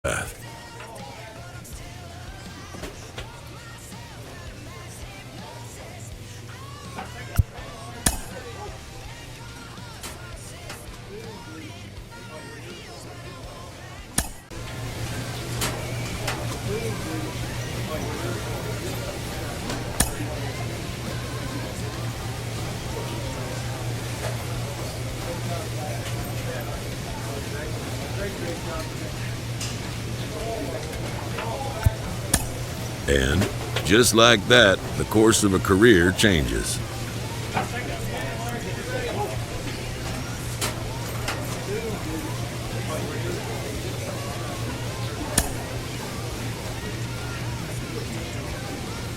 path. And just like that, the course of a career changes.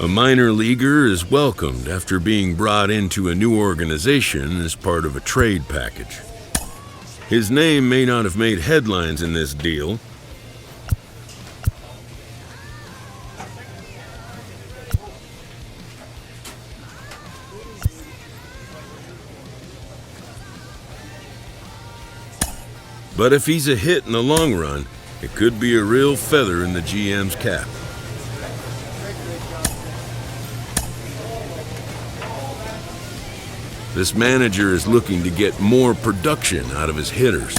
A minor leaguer is welcomed after being brought into a new organization as part of a trade package. His name may not have made headlines in this deal, but if he's a hit in the long run, it could be a real feather in the GM's cap. This manager is looking to get more production out of his hitters.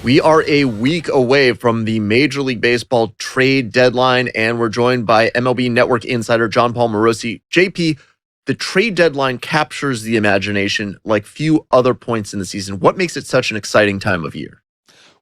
We are a week away from the Major League Baseball trade deadline, and we're joined by MLB Network insider John Paul Morosi. JP, the trade deadline captures the imagination like few other points in the season. What makes it such an exciting time of year?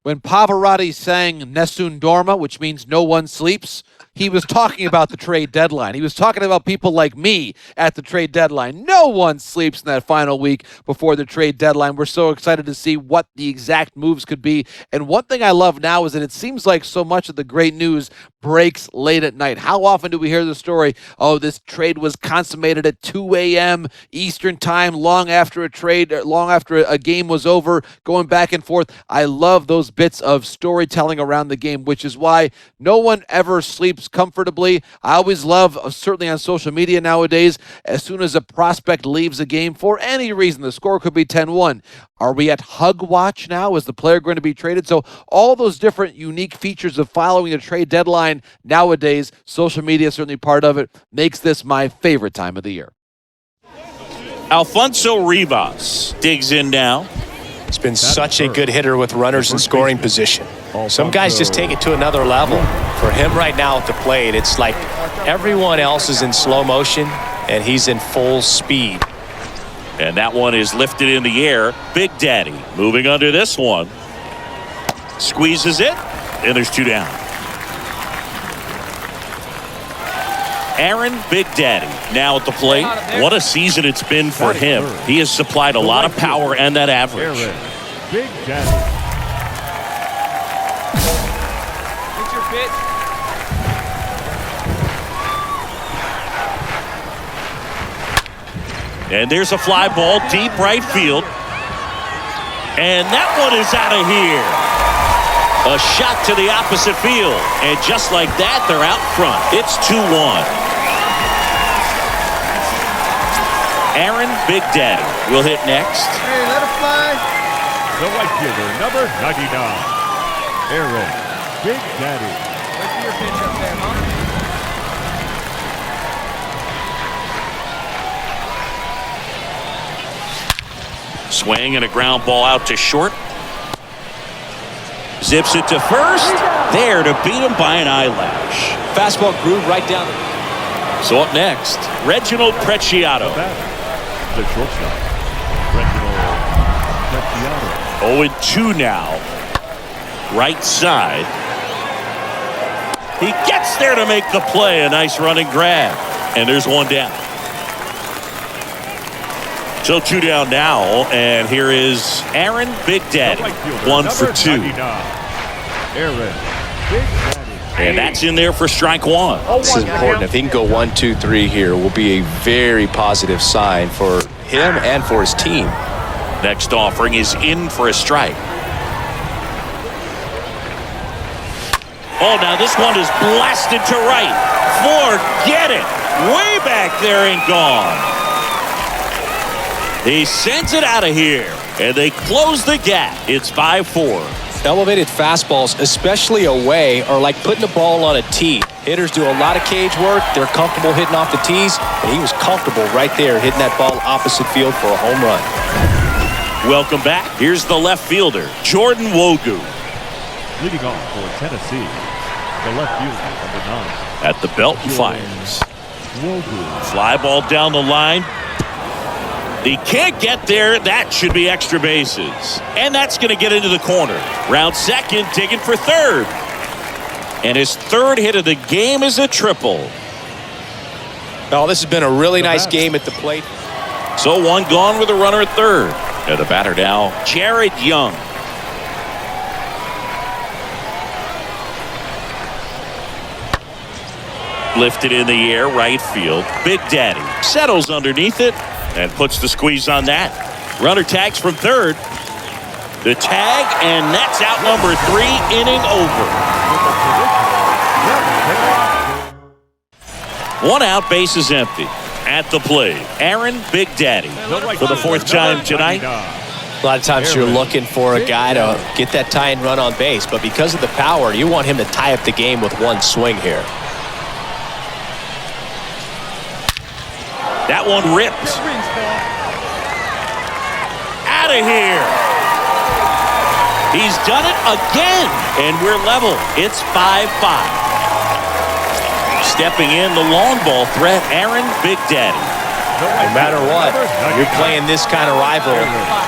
When Pavarotti sang Nessun Dorma, which means no one sleeps, he was talking about the trade deadline. He was talking about people like me at the trade deadline. No one sleeps in that final week before the trade deadline. We're so excited to see what the exact moves could be. And one thing I love now is that it seems like so much of the great news breaks late at night. How often do we hear the story, oh, this trade was consummated at 2 a.m. Eastern time, long after a game was over, going back and forth. I love those bits of storytelling around the game, which is why no one ever sleeps comfortably. I always love, certainly on social media nowadays, as soon as a prospect leaves a game for any reason, the score could be 10-1. Are we at hug watch now? Is the player going to be traded? So all those different unique features of following the trade deadline nowadays, social media is certainly part of it, makes this my favorite time of the year. Alfonso Rivas digs in now. He's been such a good hitter with runners in scoring position. Some guys just take it to another level. For him right now at the plate, it's like everyone else is in slow motion and he's in full speed. And that one is lifted in the air. Big Daddy moving under this one. Squeezes it, and there's two down. Aaron Big Daddy now at the plate. What a season it's been for him. He has supplied a lot of power and that average. Big Daddy. What's your pitch? And there's a fly ball deep right field. And that one is out of here. A shot to the opposite field. And just like that, they're out front. It's 2-1. Aaron Big Daddy will hit next. Hey, let it fly. The right fielder, number 99. Aaron Big Daddy. What's your pitch up there, huh? Swing and a ground ball out to short. Zips it to first. There to beat him by an eyelash. Fastball groove right down the... So up next, Reginald Preciado. The shortstop, Reginald Preciado. 0-2 now. Right side. He gets there to make the play. A nice running grab. And there's one down. So two down now, and here is Aaron Big Daddy, 1 for 2. Aaron Big Daddy. And that's in there for strike one. This is important. If he can go 1, 2, 3 here, will be a very positive sign for him and for his team. Next offering is in for a strike. Oh, now this one is blasted to right. Forget it. Way back there and gone. He sends it out of here, and they close the gap. It's 5-4. Elevated fastballs, especially away, are like putting the ball on a tee. Hitters do a lot of cage work. They're comfortable hitting off the tees, and he was comfortable right there hitting that ball opposite field for a home run. Welcome back. Here's the left fielder, Jordan Wogu. Leading off for Tennessee, the left fielder, number 9. At the belt and fires. Wogu. Fly ball down the line. He can't get there. That should be extra bases. And that's going to get into the corner. Round second, digging for third. And his third hit of the game is a triple. Oh, this has been a really nice game at the plate. So one gone with a runner at third. And the batter now, Jared Young. Lifted in the air, right field. Big Daddy settles underneath it and puts the squeeze on that. Runner tags from third. The tag, and that's out number 3, inning over. 1 out, base is empty. At the plate, Aaron Big Daddy for the 4th time tonight. A lot of times you're looking for a guy to get that tying run on base, but because of the power, you want him to tie up the game with one swing here. That one ripped. Out of here. He's done it again, and we're level. It's 5-5. Stepping in, the long ball threat, Aaron Big Daddy. No matter what, you're playing this kind of rival,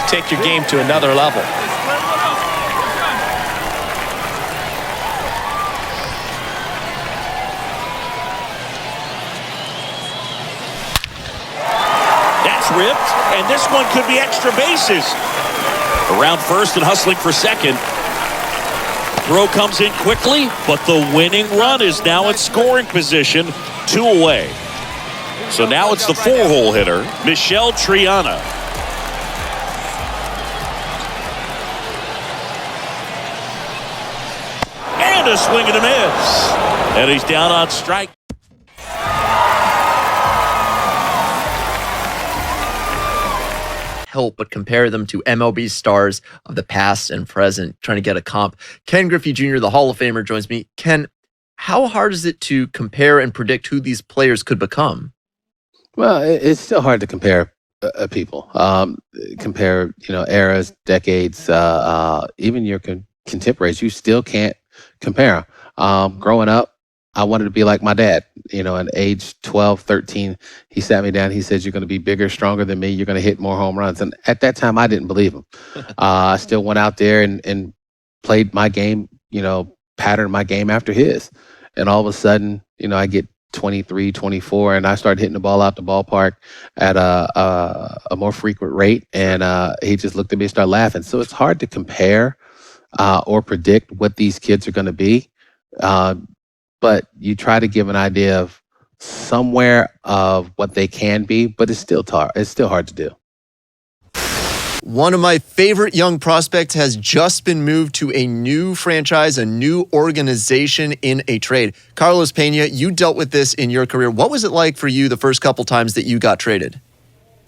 take your game to another level. That's ripped, and this one could be extra bases. Around first and hustling for second. Throw comes in quickly, but the winning run is now in scoring position, 2 away. So now it's the 4-hole hitter, Michelle Triana. And a swing and a miss. And he's down on strike. Help but compare them to MLB stars of the past and present, trying to get a comp. Ken Griffey Jr., the Hall of Famer, joins me. Ken, how hard is it to compare and predict who these players could become? Well, it's still hard to compare people. Compare, eras, decades, even your contemporaries. You still can't compare. Growing up, I wanted to be like my dad. At age 12, 13, he sat me down. He said, "You're going to be bigger, stronger than me. You're going to hit more home runs." And at that time, I didn't believe him. I still went out there and played my game, patterned my game after his. And all of a sudden, I get 23, 24, and I started hitting the ball out the ballpark at a more frequent rate. And he just looked at me and started laughing. So it's hard to compare or predict what these kids are going to be. But you try to give an idea of somewhere of what they can be, but it's still hard to do. One of my favorite young prospects has just been moved to a new franchise, a new organization in a trade. Carlos Pena, you dealt with this in your career. What was it like for you the first couple times that you got traded?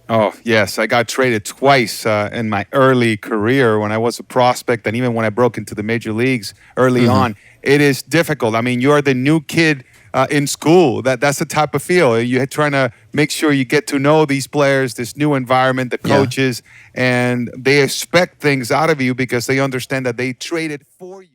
Oh, yes. I got traded twice in my early career when I was a prospect, and even when I broke into the major leagues early on. It is difficult. I mean, you're the new kid in school. That's the type of feel. You're trying to make sure you get to know these players, this new environment, the coaches, and they expect things out of you because they understand that they traded for you.